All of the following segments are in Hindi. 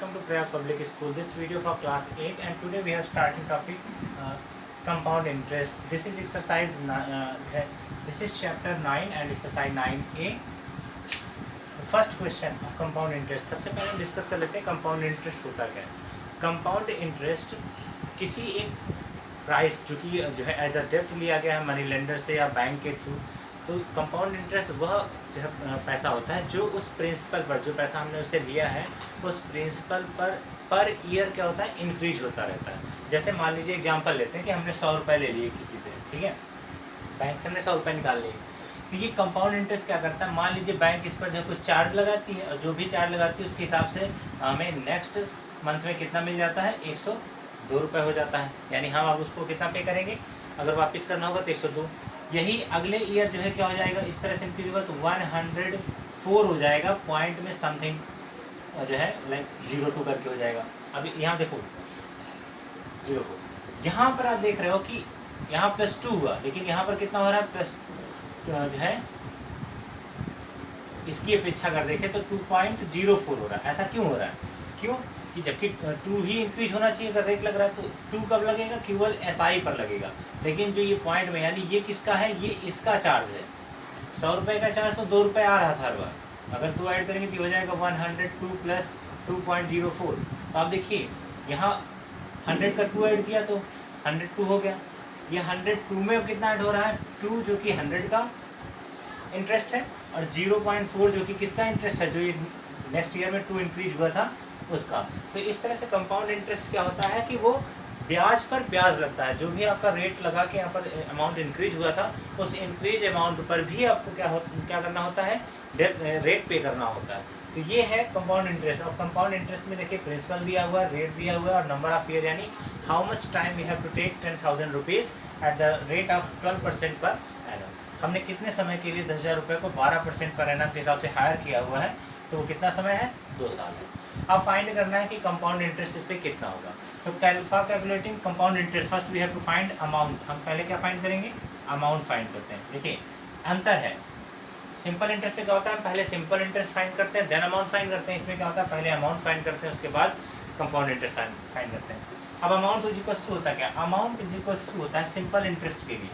welcome to Prayag Public School. This video for class 8 and today we are starting topic compound interest. This is exercise this is chapter 9 and exercise 9A. The first question of compound interest. सबसे पहले हम डिस्कस कर लेते हैं compound interest होता क्या है. Compound interest किसी एक प्राइस जो कि जो है एज अ डेप्ट लिया गया है मनी लेंडर से या बैंक के थ्रू, तो कंपाउंड इंटरेस्ट वह जो है पैसा होता है जो उस प्रिंसिपल पर, जो पैसा हमने उससे लिया है उस प्रिंसिपल पर ईयर क्या होता है, इंक्रीज होता रहता है. जैसे मान लीजिए एग्जांपल लेते हैं कि हमने 100 रुपये ले लिए किसी से, ठीक है, बैंक से हमने 100 रुपये निकाल लिए. तो ये कंपाउंड इंटरेस्ट क्या करता है, मान लीजिए बैंक इस पर जो कुछ चार्ज लगाती है और जो भी चार्ज लगाती है उसके हिसाब से हमें नेक्स्ट मंथ में कितना मिल जाता है, 102 रुपये हो जाता है. यानी हम अब उसको कितना पे करेंगे, अगर वापस करना होगा तो 102. यही अगले ईयर जो है क्या हो जाएगा, इस तरह से इंक्रीज होगा तो 104 हो जाएगा. पॉइंट में समथिंग जो है लाइक 02 करके हो जाएगा. अभी यहाँ देखो 04, यहाँ पर आप देख रहे हो कि यहाँ +2 हुआ, लेकिन यहाँ पर कितना हो रहा है, प्लस जो है इसकी अपेक्षा कर देखें तो 2.04 हो रहा है. ऐसा क्यों हो रहा है, क्यों कि जबकि 2 ही इंक्रीज होना चाहिए. अगर रेट लग रहा है तो 2 कब लगेगा, केवल SI पर लगेगा. लेकिन जो ये पॉइंट में, यानी ये किसका है, ये इसका चार्ज है. 100 रुपये का चार्ज तो 2 रुपये आ रहा था हर बार. अगर 2 ऐड करेंगे तो हो जाएगा 102 + 2.04. तो आप देखिए यहाँ 100 का 2 ऐड किया तो 102 हो गया. ये 102 में कितना ऐड हो रहा है, 2 जो कि 100 का इंटरेस्ट है और 0.4 जो कि किसका इंटरेस्ट है, जो ये नेक्स्ट ईयर में 2 इंक्रीज हुआ था उसका. तो इस तरह से कंपाउंड इंटरेस्ट क्या होता है कि वो ब्याज पर ब्याज लगता है. जो भी आपका रेट लगा के यहाँ पर अमाउंट इंक्रीज हुआ था उस इंक्रीज अमाउंट पर भी आपको क्या करना होता है, रेट पे करना होता है. तो ये है कंपाउंड इंटरेस्ट. और कंपाउंड इंटरेस्ट में देखिए प्रिंसिपल दिया हुआ है, रेट दिया हुआ है और नंबर ऑफ ईयर, यानी how much time we have to take 10,000 rupees at the rate of 12% per annum. हमने कितने समय के लिए 10,000 रुपये को 12% पर एनम के हिसाब से हायर किया हुआ है, तो वो कितना समय है, 2 साल है. अब फाइंड करना है कि कंपाउंड इंटरेस्ट इस पर कितना होगा. तो for calculating compound interest first we have to find amount. हम पहले क्या फाइंड करेंगे, अमाउंट फाइंड करते हैं. देखिए अंतर है, सिंपल इंटरेस्ट पे क्या होता है, पहले सिंपल इंटरेस्ट फाइंड करते हैं देन अमाउंट फाइंड करते हैं. इसमें क्या होता है, पहले अमाउंट फाइंड करते हैं उसके बाद कंपाउंड इंटरेस्ट फाइंड करते हैं. अब अमाउंट इज इक्वल्स टू होता है क्या, अमाउंट इज इक्वल्स टू होता है सिंपल इंटरेस्ट के लिए.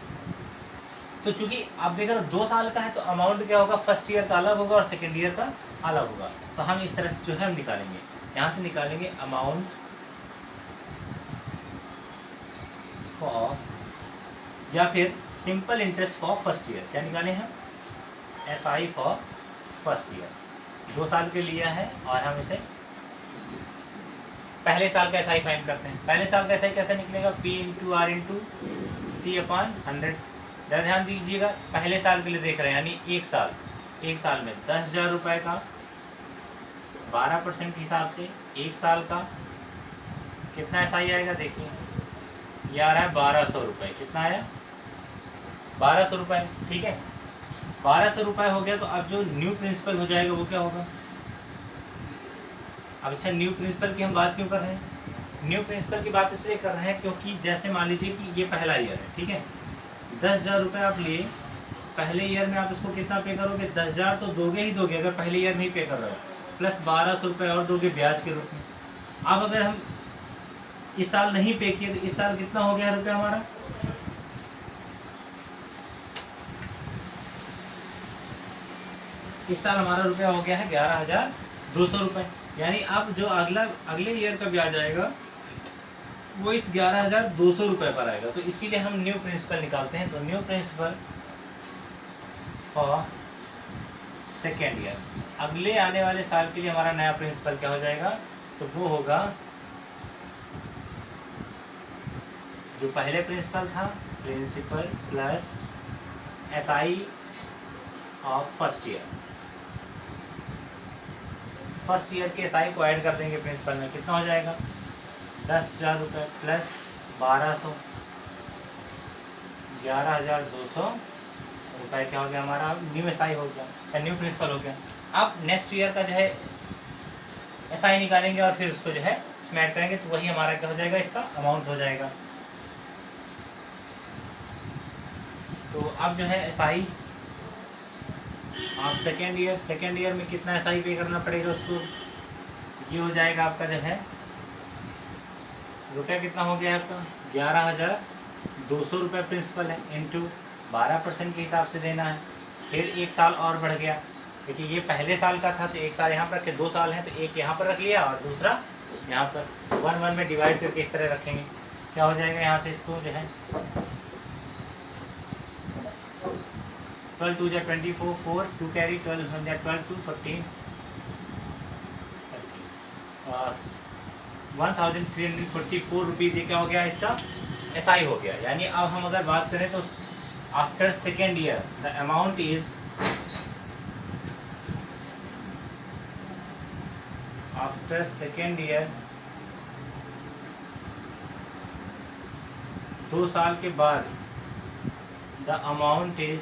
तो चूंकि आप देख रहे हो 2 साल का है तो अमाउंट क्या होगा, फर्स्ट ईयर का अलग होगा और सेकेंड ईयर का अलग होगा. तो हम इस तरह से जो है हम निकालेंगे, यहाँ से निकालेंगे अमाउंट फॉर, या फिर simple interest for first year. क्या निकाले हैं, SI फॉर फर्स्ट ईयर. 2 साल के लिया है और हम इसे पहले साल का SI फाइंड करते हैं. पहले साल का SI कैसे निकलेगा, P × R × T/100. ध्यान दीजिएगा, पहले साल के लिए देख रहे हैं, यानी एक साल में 10,000 रुपये का 12% के हिसाब से एक साल का कितना SI आएगा. देखिए ये आ रहा है 1200 रुपये. कितना आया, 1200 रुपये. ठीक है, 1200 रुपये हो गया. तो अब जो न्यू प्रिंसिपल हो जाएगा वो क्या होगा. अब अच्छा, न्यू प्रिंसिपल की हम बात क्यों कर रहे हैं, न्यू प्रिंसिपल की बात इसलिए कर रहे हैं क्योंकि जैसे मान लीजिए कि ये पहला ईयर है, ठीक है, 10,000 रुपये आप लिए, पहले ईयर में आप इसको कितना पे करोगे, 10,000 तो दोगे ही दोगे अगर पहले ईयर में ही पे कर रहे हो, प्लस 1200 रुपये और दोगे ब्याज के रूप में. अब अगर हम इस साल नहीं पे किए तो इस साल कितना हो गया रुपया हमारा, इस साल हमारा रुपया हो गया है 11,200 रुपये. यानी अब जो अगले ईयर का ब्याज आएगा वो इस 11,200 रुपये पर आएगा. तो इसीलिए हम न्यू प्रिंसिपल निकालते हैं. तो new principal for second year, अगले आने वाले साल के लिए हमारा नया प्रिंसिपल क्या हो जाएगा, तो वो होगा जो पहले प्रिंसिपल था, principal plus SI of first year. First year के SI को ऐड कर देंगे प्रिंसिपल में, कितना हो जाएगा, 10,000 रुपये प्लस 1200, 11,200 रुपये क्या हो गया हमारा, न्यू SI हो गया या न्यू प्रिंसिपल हो गया. अब नेक्स्ट ईयर का जो है SI निकालेंगे और फिर उसको जो है इसमें ऐड करेंगे तो वही हमारा क्या हो जाएगा, इसका अमाउंट हो जाएगा. तो अब जो है SI आप सेकेंड ईयर में कितना SI पे करना पड़ेगा उसको, ये हो जाएगा आपका जो है रुपया कितना हो गया आपका 11,200 रुपये प्रिंसिपल है, इंटू 12% के हिसाब से देना है। फिर 1 साल और बढ़ गया, क्योंकि ये पहले साल का था तो 1 साल यहाँ पर रखे, 2 साल हैं तो एक यहाँ पर रख लिया और दूसरा यहाँ पर 1 में डिवाइड करके इस तरह रखेंगे। क्या हो जाएगा यहाँ से इसको जो है 12 2 जा 24, 4 2 कैरी 12 1 जा 12 2 14 1344 रुपीज़ ये क्या हो गया इसका SI हो गया। यानी अब हम अगर बात करें तो after second year the amount is after second year 2 साल के बाद द अमाउंट इज,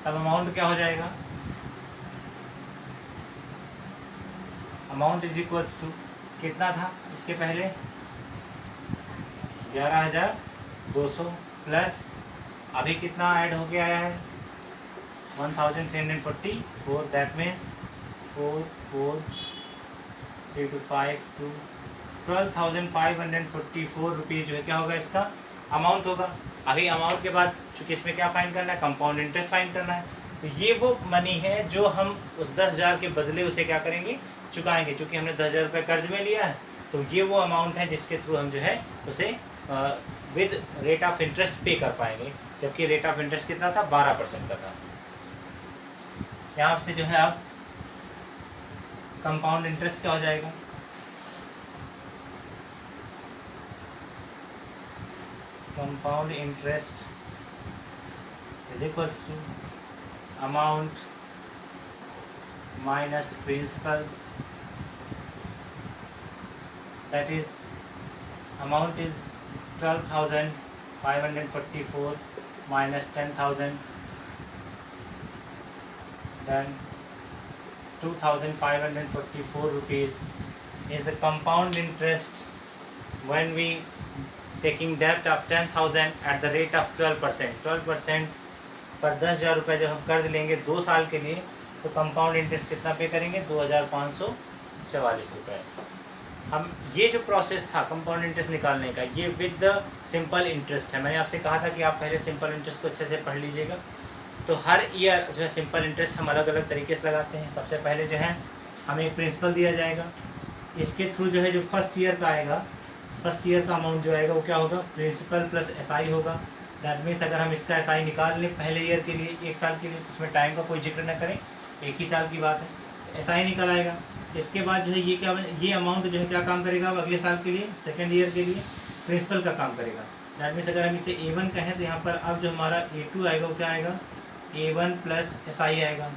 तब अमाउंट क्या हो जाएगा, अमाउंट इज इक्वल्स टू कितना था इसके पहले 11,200 प्लस अभी कितना ऐड हो गया है 1,344, that means 4 4 3 to 5 to 12,544 rupees जो है क्या होगा इसका अमाउंट होगा। अभी अमाउंट के बाद चूँकि इसमें क्या फाइंड करना है, कंपाउंड इंटरेस्ट फाइंड करना है, तो ये वो मनी है जो हम उस 10,000 के बदले उसे क्या करेंगे चुकाएंगे। चूँकि हमने 10,000 रुपये कर्ज में लिया है तो ये वो अमाउंट है जिसके थ्रू हम जो है उसे विद रेट ऑफ इंटरेस्ट पे कर पाएंगे, जबकि रेट ऑफ इंटरेस्ट कितना था 12% का था। यहाँ से जो है आप कंपाउंड इंटरेस्ट क्या हो जाएगा, compound interest is equals to amount minus principal, that is amount is 12,544 minus 10,000, then 2,544 rupees is the compound interest when we taking debt of 10,000 at the rate of 12%। 12% पर 10,000 रुपये जब हम कर्ज लेंगे 2 साल के लिए तो कंपाउंड इंटरेस्ट कितना पे करेंगे 2,544 रुपये। हम ये जो प्रोसेस था कंपाउंड इंटरेस्ट निकालने का ये विद द सिंपल इंटरेस्ट है। मैंने आपसे कहा था कि आप पहले सिंपल इंटरेस्ट को अच्छे से पढ़ लीजिएगा। तो हर ईयर जो है सिंपल इंटरेस्ट हम अलग अलग तरीके से लगाते हैं। सबसे पहले जो है हमें एक प्रिंसिपल दिया जाएगा, इसके थ्रू जो है जो फर्स्ट ईयर का आएगा, फर्स्ट ईयर का अमाउंट जो आएगा वो क्या होगा प्रिंसिपल प्लस SI होगा। दैट मीन्स अगर हम इसका SI निकाल लें पहले ईयर के लिए 1 साल के लिए तो उसमें टाइम का कोई जिक्र न करें, 1 ही साल की बात है, SI निकल आएगा। इसके बाद जो है ये क्या, ये अमाउंट जो है क्या काम करेगा अब अगले साल के लिए सेकेंड ईयर के लिए प्रिंसिपल का काम करेगा। दैट मीन्स अगर हम इसे A1 कहें तो यहाँ पर अब जो हमारा A2 आएगा वो क्या आएगा A1 प्लस SI आएगा।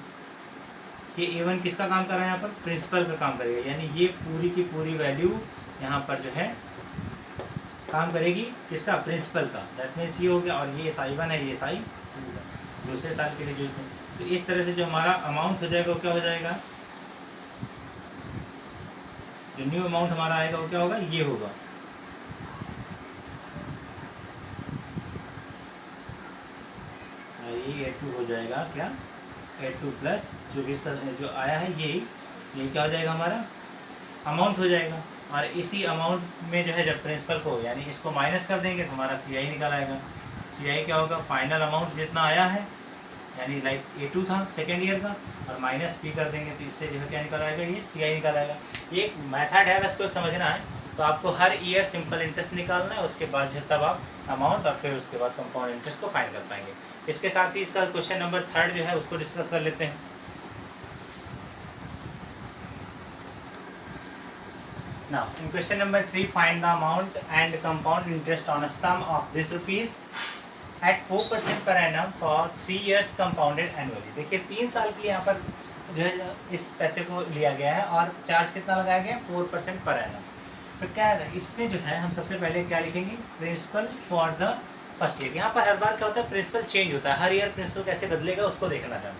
ये A1 किसका काम कर रहा है यहाँ पर प्रिंसिपल का काम करेगा, यानी ये पूरी की पूरी वैल्यू यहाँ पर जो है काम करेगी किसका प्रिंसिपल का। दैट मीन्स ये हो गया और ये SI1 है, ये SI दूसरे साल के लिए जो है। तो इस तरह से जो हमारा अमाउंट हो जाएगा वो क्या हो जाएगा, जो न्यू अमाउंट हमारा आएगा वो क्या होगा ये होगा। ये A2 हो जाएगा क्या A2 प्लस जो भी इसका जो आया है ये क्या हो जाएगा हमारा अमाउंट हो जाएगा। और इसी अमाउंट में जो है जब प्रिंसिपल को यानी इसको माइनस कर देंगे तो हमारा CI निकल आएगा। CI क्या होगा फाइनल अमाउंट जितना आया है यानी लाइक A2 था सेकेंड ईयर का और माइनस P कर देंगे तो इससे जो है क्या निकल आएगा ये CI निकल आएगा। ये एक मेथड है, बस को समझना है। तो आपको हर ईयर सिंपल इंटरेस्ट निकालना है, उसके बाद जो तब आप अमाउंट और फिर उसके बाद कंपाउंड इंटरेस्ट को फाइंड कर पाएंगे। इसके साथ ही इसका क्वेश्चन नंबर 3 जो है उसको डिस्कस कर लेते हैं। Now in question number 3 find the amount and compound interest on a sum of this rupees at 4% per annum for 3 years compounded annually। देखिए 3 साल के लिए यहाँ पर जो है इस पैसे को लिया गया है और चार्ज कितना लगाया गया है 4% पर annum। तो क्या है इसमें जो है हम सबसे पहले क्या लिखेंगे principal for the first year. यहाँ पर हर बार क्या होता है प्रिंसिपल चेंज होता है, हर ईयर प्रिंसिपल कैसे बदलेगा उसको देखना था।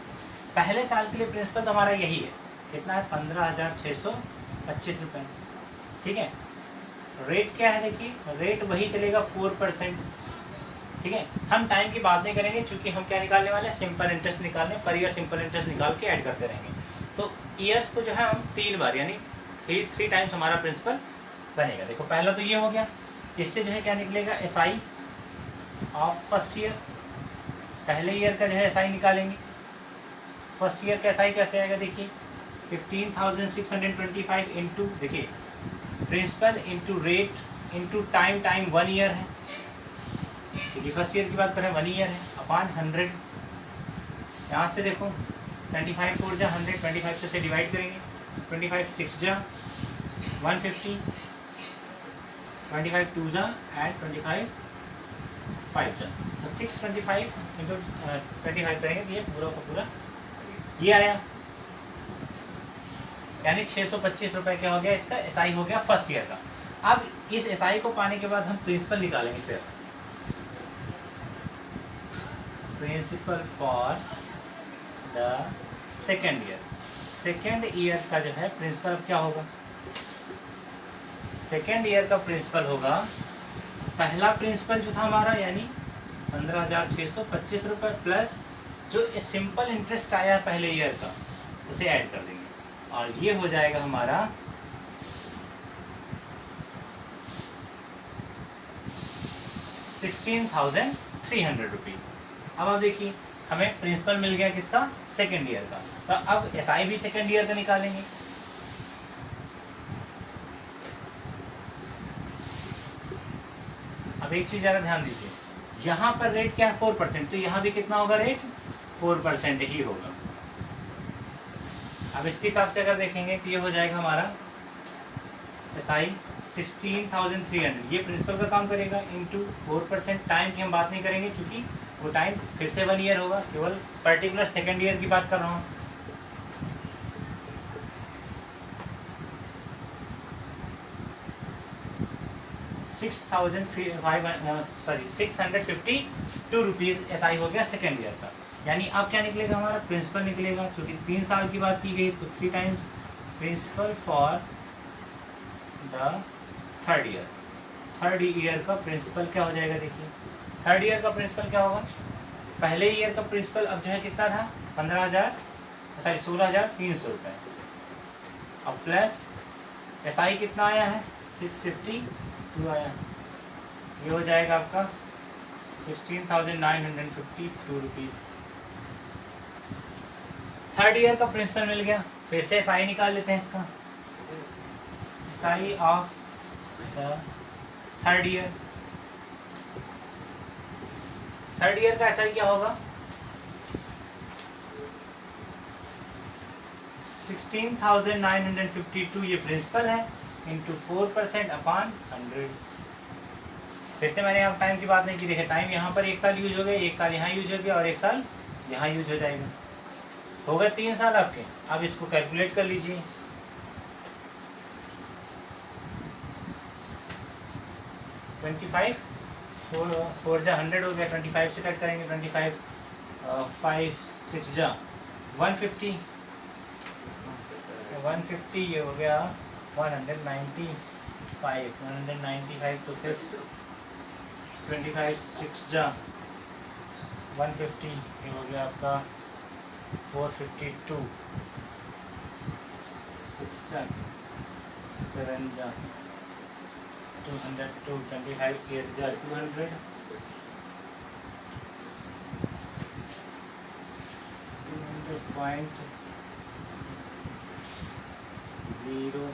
पहले साल के लिए प्रिंसिपल तो हमारा यही है, कितना है 15,625 रुपये, ठीक है। रेट क्या है देखिए रेट वही चलेगा 4%, ठीक है। हम टाइम की बात नहीं करेंगे क्योंकि हम क्या निकालने वाले हैं सिंपल इंटरेस्ट निकालने, पर ईयर सिंपल इंटरेस्ट निकाल के ऐड करते रहेंगे। तो ईयर्स को जो है हम 3 बार यानी थ्री टाइम्स हमारा प्रिंसिपल बनेगा। देखो पहला तो ये हो गया, इससे जो है क्या निकलेगा SI ऑफ फर्स्ट ईयर, पहले ईयर का जो है SI निकालेंगे। फर्स्ट ईयर का SI कैसे आएगा देखिए 15,625 इंटू देखिए principal into rate into time, time 1 year है क्योंकि फर्स्ट ईयर की बात करें 1 ईयर है, अपॉन 100। यहाँ से देखो 25 4 जा 100, 25 से डिवाइड करेंगे, 25 6 जा 150, 25 2 जा एंड 25 5 जा, तो 625 इंटू 25 करेंगे तो ये पूरा का पूरा ये आया, यानी 625 रुपये क्या हो गया इसका SI हो गया फर्स्ट ईयर का। अब इस SI को पाने के बाद हम प्रिंसिपल निकालेंगे, फिर principal for the second year. Second year का जो है प्रिंसिपल अब क्या होगा, सेकेंड ईयर का प्रिंसिपल होगा, पहला प्रिंसिपल जो था हमारा यानी 15,625 रुपये प्लस जो सिंपल इंटरेस्ट आया पहले ईयर का उसे ऐड कर देंगे और ये हो जाएगा हमारा 16,300 रुपीज। अब आप देखिए हमें प्रिंसिपल मिल गया किसका, सेकेंड ईयर का, तो अब SI भी सेकेंड ईयर का निकालेंगे। अब एक चीज ज़रा ध्यान दीजिए, यहाँ पर रेट क्या है 4%, तो यहाँ भी कितना होगा रेट 4% ही होगा। अब इसके हिसाब से अगर देखेंगे तो ये हो जाएगा हमारा SI 16,300, ये प्रिंसिपल का काम करेगा इंटू 4%। टाइम की हम बात नहीं करेंगे क्योंकि वो टाइम फिर से 1 ईयर होगा, केवल पर्टिकुलर सेकेंड ईयर की बात कर रहा हूँ। $652 रुपीज़ SI हो गया सेकेंड ईयर का। यानी अब क्या निकलेगा हमारा प्रिंसिपल निकलेगा, क्योंकि 3 साल की बात की गई तो 3 times principal for the third year. Third year का प्रिंसिपल क्या हो जाएगा देखिए, थर्ड ईयर का प्रिंसिपल क्या होगा, पहले ईयर का प्रिंसिपल अब जो है कितना था 16,300 रुपये, अब प्लस SI कितना आया है 652 आया, ये हो जाएगा आपका 16,952 रुपीज़। थर्ड ईयर का प्रिंसिपल मिल गया, फिर से SI निकाल लेते हैं इसका, SI of the third year. Third year का SI क्या होगा 16,952 ये प्रिंसिपल है इंटू 4% अपॉन 100। फिर से मैंने यहाँ टाइम की बात नहीं की, देखिए टाइम यहाँ पर 1 साल यूज हो गया, 1 साल यहाँ यूज हो गया और 1 साल यहाँ यूज हो जाएगा, हो गए 3 साल आपके। अब इसको कैलकुलेट कर लीजिए, फोर जा 100 हो गया, 25 से कट करेंगे 25 5 6 जा 150, ये हो गया 195 तो फिर 25 6 जा 150, ये हो गया आपका 452, 6 जा 7 जा 200, 25 8 जा 200, 200.0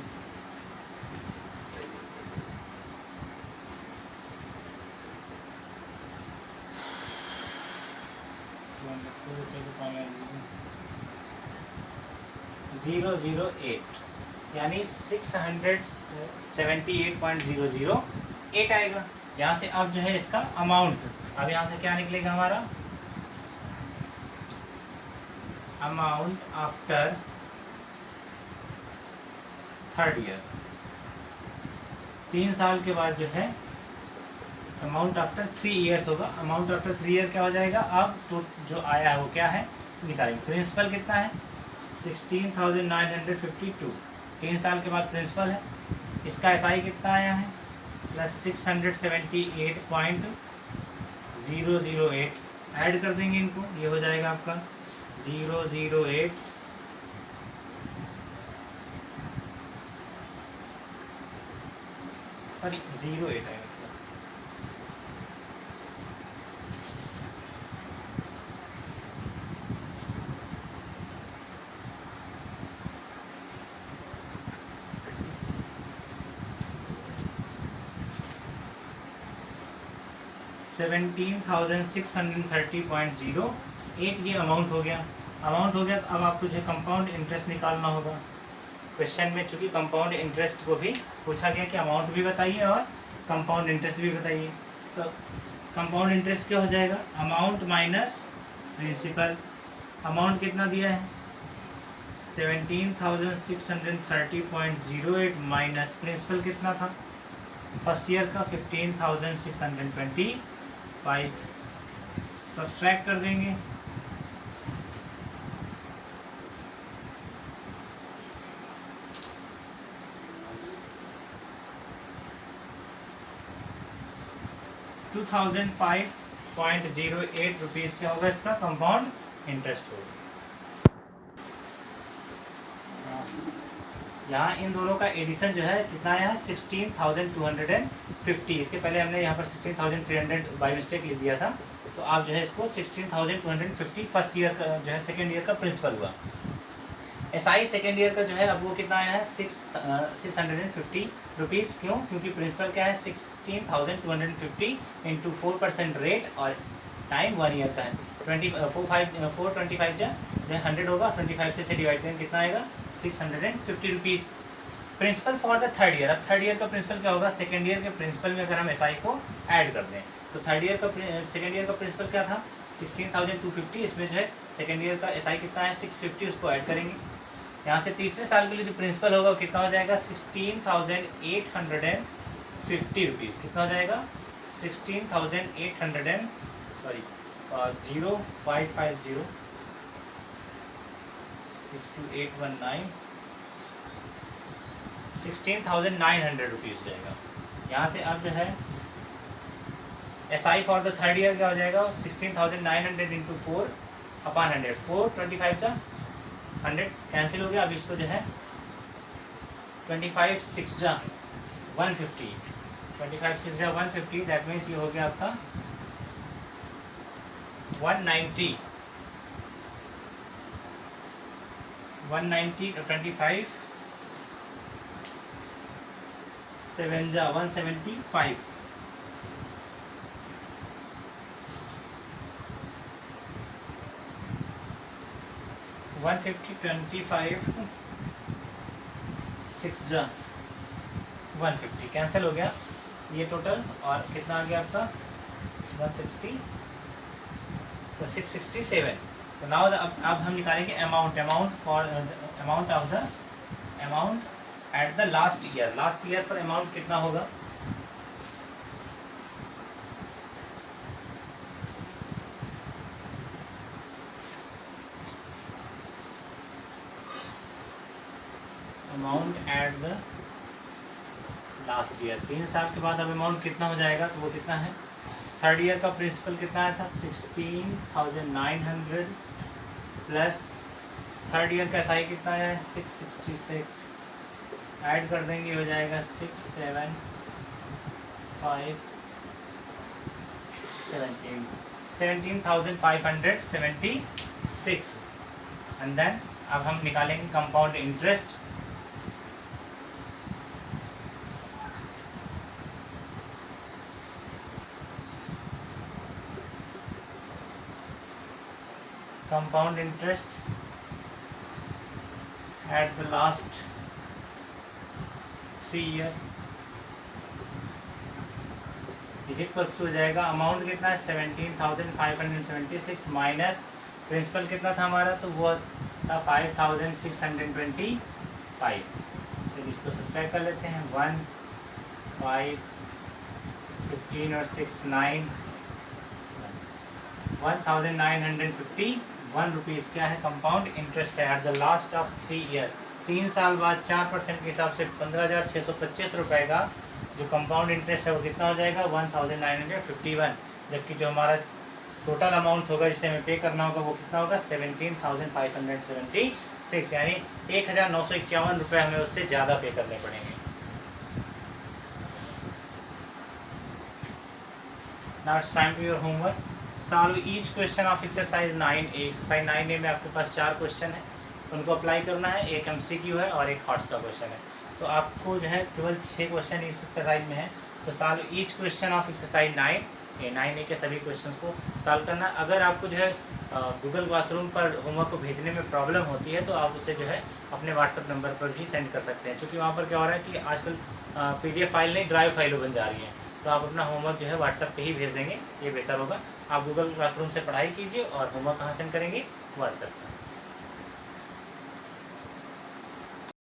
008 यानी 678.008 आएगा। यहाँ से अब जो है इसका अमाउंट, अब यहाँ से क्या निकलेगा हमारा अमाउंट आफ्टर थर्ड ईयर, 3 साल के बाद जो है अमाउंट आफ्टर 3 ईयर्स होगा। अमाउंट आफ्टर 3 ईयर क्या हो जाएगा, अब तो जो आया है वो क्या है निकालेंगे। प्रिंसिपल कितना है 16,952, 3 साल के बाद प्रिंसिपल है, इसका SI कितना आया है प्लस 678.008 ऐड कर देंगे इनको, ये हो जाएगा आपका 008 सॉरी 08 है। 17,630.08 ये अमाउंट हो गया। अमाउंट हो गया तो अब आपको जो कंपाउंड इंटरेस्ट निकालना होगा। क्वेश्चन में चूंकि कंपाउंड इंटरेस्ट को भी पूछा गया कि अमाउंट भी बताइए और कंपाउंड इंटरेस्ट भी बताइए, तो कंपाउंड इंटरेस्ट क्या हो जाएगा, अमाउंट माइनस प्रिंसिपल। अमाउंट कितना दिया है 17,630.08 माइनस प्रिंसिपल कितना था फर्स्ट ईयर का 15,625, सब्सट्रैक्ट कर देंगे। ₹2,005.08 क्या होगा इसका कंपाउंड इंटरेस्ट होगा। यहाँ इन दोनों का एडिशन जो है कितना है 16,250। इसके पहले हमने यहाँ पर 16,300 बाई मिस्टेक लिख दिया था, तो आप जो है इसको 16,250 फर्स्ट ईयर का जो है सेकेंड ईयर का प्रिंसिपल हुआ। एसआई सेकेंड ईयर का जो है अब वो कितना आया है 650 रुपीज़। क्यों? क्योंकि प्रिंसिपल क्या है 16,250 इंटू 4% रेट और टाइम 1 ईयर का है। 425 जो 100 होगा, 25 से डिवाइड करें कितना आएगा 650 rupees. Principal for the third year. अब थर्ड ईयर का प्रिंसिपल क्या होगा, सेकेंड ईयर के प्रिंसिपल में अगर हम एसआई को ऐड कर दें तो थर्ड ईयर का सेकेंड ईयर का प्रिंसिपल क्या था 16,250, इसमें जो है सेकेंड ईयर का एसआई कितना है 650, उसको ऐड करेंगे। यहाँ से तीसरे साल के लिए जो प्रिंसिपल होगा कितना हो जाएगा 16,850 रुपीज़। कितना हो जाएगा 16,800 सॉरी 0550 62819 16,900 रुपीज़ जाएगा। यहाँ से अब जो है SI for the third year क्या हो जाएगा 16,900 इंटू 4/100, 425 जा 100 कैंसिल हो गया। अब इसको जो है 25 6 जा 150, 25 6 जा 150, दैट मीन्स ये हो गया आपका 190 25 7 जा 175, 150 25 6 जा 150 कैंसिल हो गया ये टोटल, और कितना आ गया आपका 160 तो 667। तो नाउ अब हम निकालेंगे amount for amount of the amount at the last year. Last year पर अमाउंट कितना होगा amount at the last year, 3 साल के बाद अब अमाउंट कितना हो जाएगा, तो वो कितना है थर्ड ईयर का प्रिंसिपल कितना आया था 16,900 प्लस थर्ड ईयर का एसआई कितना है 666, ऐड कर देंगे हो जाएगा 17,576 एंड देन अब हम निकालेंगे compound interest. compound interest at the last 3 year is equals to हो जाएगा अमाउंट कितना है 17,576 माइनस प्रिंसिपल कितना था हमारा, तो वो था 5,625। चलिए इसको सब्सट्रैक्ट कर लेते हैं 1 5 15 और 6 9 1,951 रुपीज़ क्या है कंपाउंड इंटरेस्ट है at the last of 3 year. 3 साल बाद 4% के हिसाब से 15,625 रुपये का जो कंपाउंड इंटरेस्ट है वो कितना हो जाएगा 1,951, जबकि जो हमारा टोटल अमाउंट होगा जिसे हमें पे करना होगा वो कितना होगा 17,576, यानी 1,951 रुपये हमें उससे ज़्यादा पे करने पड़ेंगे। Now it's time to your homework. Solve each question of exercise 9A। Exercise 9A में आपके पास 4 क्वेश्चन है, उनको अप्लाई करना है। एक MCQ है और एक हॉट्स का क्वेश्चन है। तो आपको जो है केवल 6 क्वेश्चन इस एक्सरसाइज में है। तो solve each question of exercise 9A के सभी क्वेश्चंस को सॉल्व करना। अगर आपको जो है गूगल क्लासरूम पर होमवर्क को भेजने में प्रॉब्लम होती है तो आप उसे जो है अपने व्हाट्सएप नंबर पर भी सेंड कर सकते हैं, क्योंकि वहाँ पर क्या हो रहा है कि आजकल PDF फाइल नहीं ड्राइव फाइलों बन जा रही हैं। तो आप अपना होमवर्क जो है व्हाट्सएप पे ही भेज देंगे, ये बेहतर होगा। आप गूगल क्लासरूम से पढ़ाई कीजिए और होमवर्क कहाँ सेंड करेंगे? व्हाट्सएप पर।